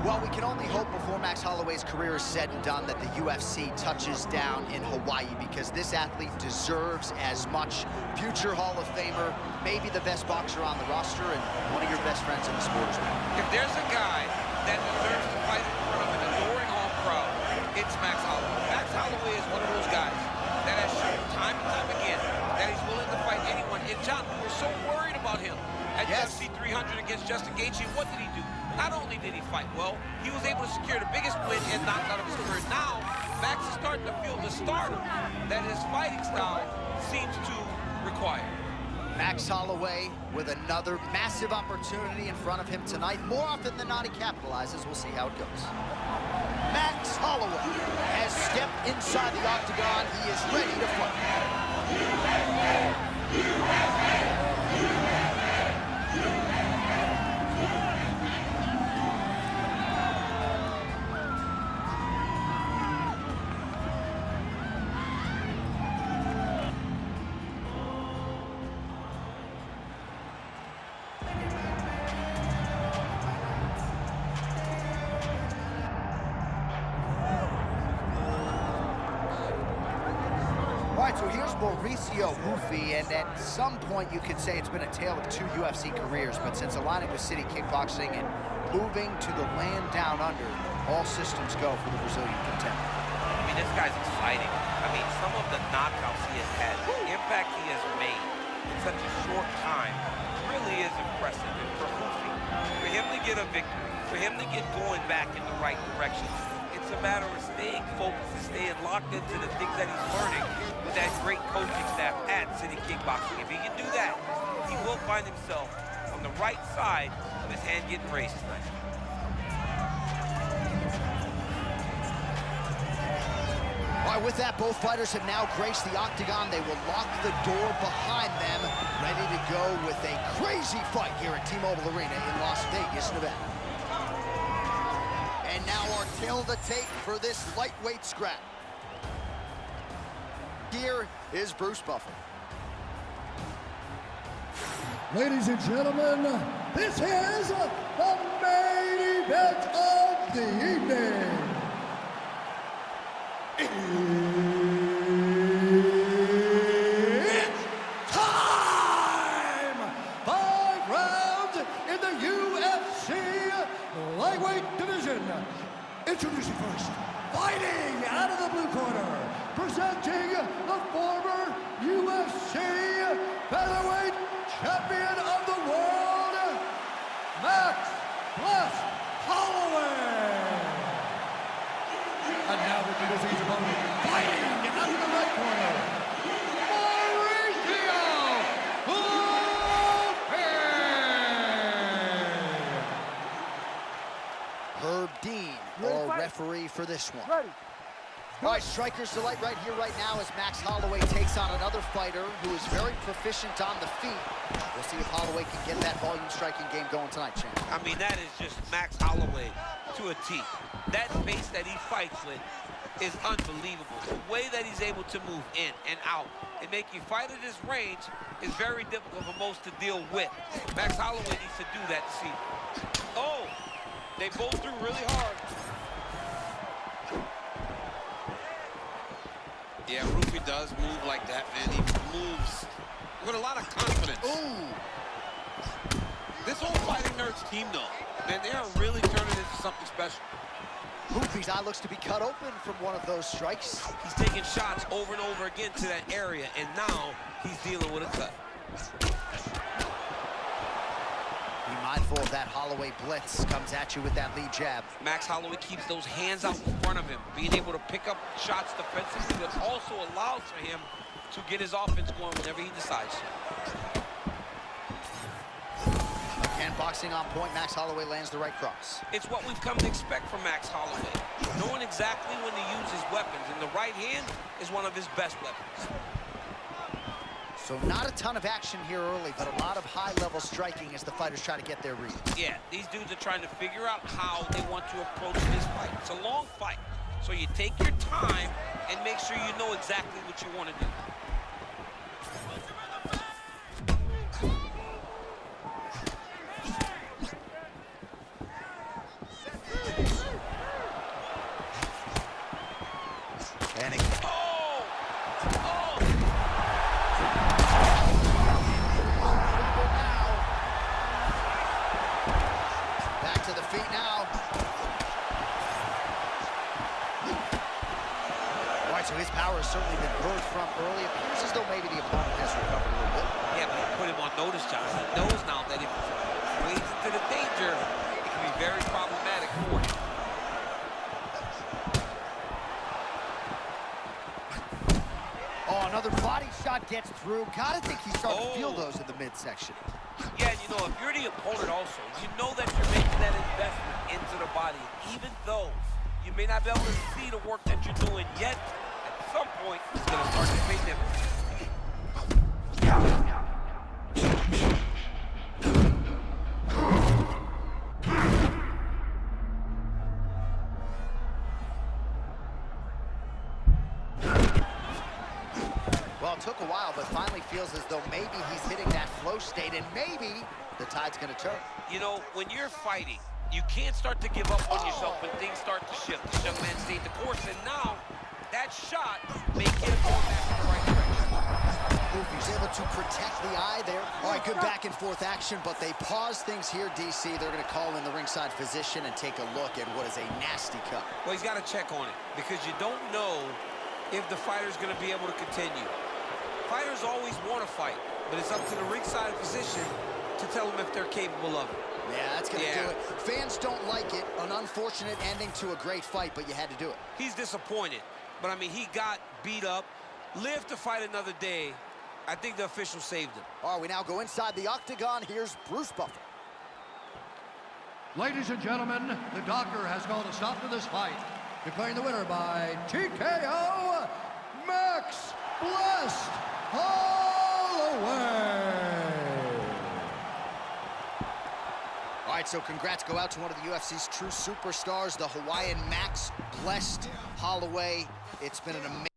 Well, we can only hope before Max Holloway's career is said and done that the UFC touches down in Hawaii, because this athlete deserves as much. Future Hall of Famer, maybe the best boxer on the roster, and one of your best friends in the sport as well. If there's a guy that deserves to fight in front of an adoring home crowd, it's Max Holloway. Max Holloway is one of those guys that has shown time and time again that he's willing to fight anyone. And John, we were so worried about him at UFC 300 against Justin Gaethje. What did he do? Not only did he fight well, he was able to secure the biggest win and knockout of his career. Now, Max is starting to feel the stardom that his fighting style seems to require. Max Holloway with another massive opportunity in front of him tonight. More often than not, he capitalizes. We'll see how it goes. Max Holloway has stepped inside the octagon. He is ready to fight. All right, so here's Ruffy, and at some point you could say it's been a tale of two UFC careers, but since aligning with City Kickboxing and moving to the land down under, all systems go for the Brazilian contender. I mean, this guy's exciting. I mean, some of the knockouts he has had, the impact he has made in such a short time really is impressive. And for Ruffy, for him to get a victory, for him to get going back in the right direction, it's a matter of staying focused and staying locked into the things that he's learning with that great coaching staff at City Kickboxing. If he can do that, he will find himself on the right side of his hand getting raised tonight. All right, with that, both fighters have now graced the octagon. They will lock the door behind them, ready to go with a crazy fight here at T-Mobile Arena in Las Vegas, Nevada. And now our tail of the tape for this lightweight scrap. Here is Bruce Buffer. Ladies and gentlemen, this is the main event of the evening. It's time! 5 rounds in the UFC lightweight division. Introducing first, fighting out of the blue corner, presenting the former UFC featherweight champion of the world, Max Holloway. And now introducing his opponent, fighting out of the red corner, Herb Dean, our referee for this one. Ready. All right, strikers delight right here, right now, as Max Holloway takes on another fighter who is very proficient on the feet. We'll see if Holloway can get that volume striking game going tonight, champ. I mean, that is just Max Holloway to a T. That pace that he fights with is unbelievable. The way that he's able to move in and out and make you fight at his range is very difficult for most to deal with. Max Holloway needs to do that this evening. Oh, they both threw really hard. Yeah, Ruffy does move like that, man. He moves with a lot of confidence. Ooh. This whole Fighting Nerds team, though, man, they are really turning into something special. Ruffy's eye looks to be cut open from one of those strikes. He's taking shots over and over again to that area, and now he's dealing with a cut. Be mindful of that Holloway blitz. Comes at you with that lead jab. Max Holloway keeps those hands out in front of him, being able to pick up shots defensively, but also allows for him to get his offense going whenever he decides to. Again, boxing on point. Max Holloway lands the right cross. It's what we've come to expect from Max Holloway, knowing exactly when to use his weapons, and the right hand is one of his best weapons. So not a ton of action here early, but a lot of high-level striking as the fighters try to get their reads. Yeah, these dudes are trying to figure out how they want to approach this fight. It's a long fight, so you take your time and make sure you know exactly what you want to do. to the feet now. All right, so his power has certainly been heard from early. It appears as though maybe the opponent has recovered a little bit. Yeah, but he put him on notice, John. He knows now that if he wades into the danger, it can be very problematic for him. Oh, another body shot gets through. Gotta think he's starting to feel those in the midsection. Yeah, you know, if you're the opponent also, you know that you're making that investment into the body. Even though you may not be able to see the work that you're doing yet, at some point, it's going to start to pay dividends. Well, it took a while, but finally feels as though maybe he's hitting that flow state, and maybe the tide's going to turn. You know, when you're fighting, you can't start to give up on yourself when things start to shift. The young man stayed the course, and now that shot may get him going back in the right direction. Ruffy's able to protect the eye there. All right, good back and forth action, but they pause things here, DC. They're going to call in the ringside physician and take a look at what is a nasty cut. Well, he's got to check on it because you don't know if the fighter's going to be able to continue. Fighters always want to fight, but it's up to the ringside physician to tell them if they're capable of it. Yeah, that's going to do it. Fans don't like it. An unfortunate ending to a great fight, but you had to do it. He's disappointed, but, I mean, he got beat up, lived to fight another day. I think the official saved him. All right, we now go inside the octagon. Here's Bruce Buffer. Ladies and gentlemen, the doctor has called a stop to this fight, declaring the winner by TKO, Max Blessed Holloway. All right, so congrats go out to one of the UFC's true superstars, the Hawaiian Max Blessed Holloway. It's been an amazing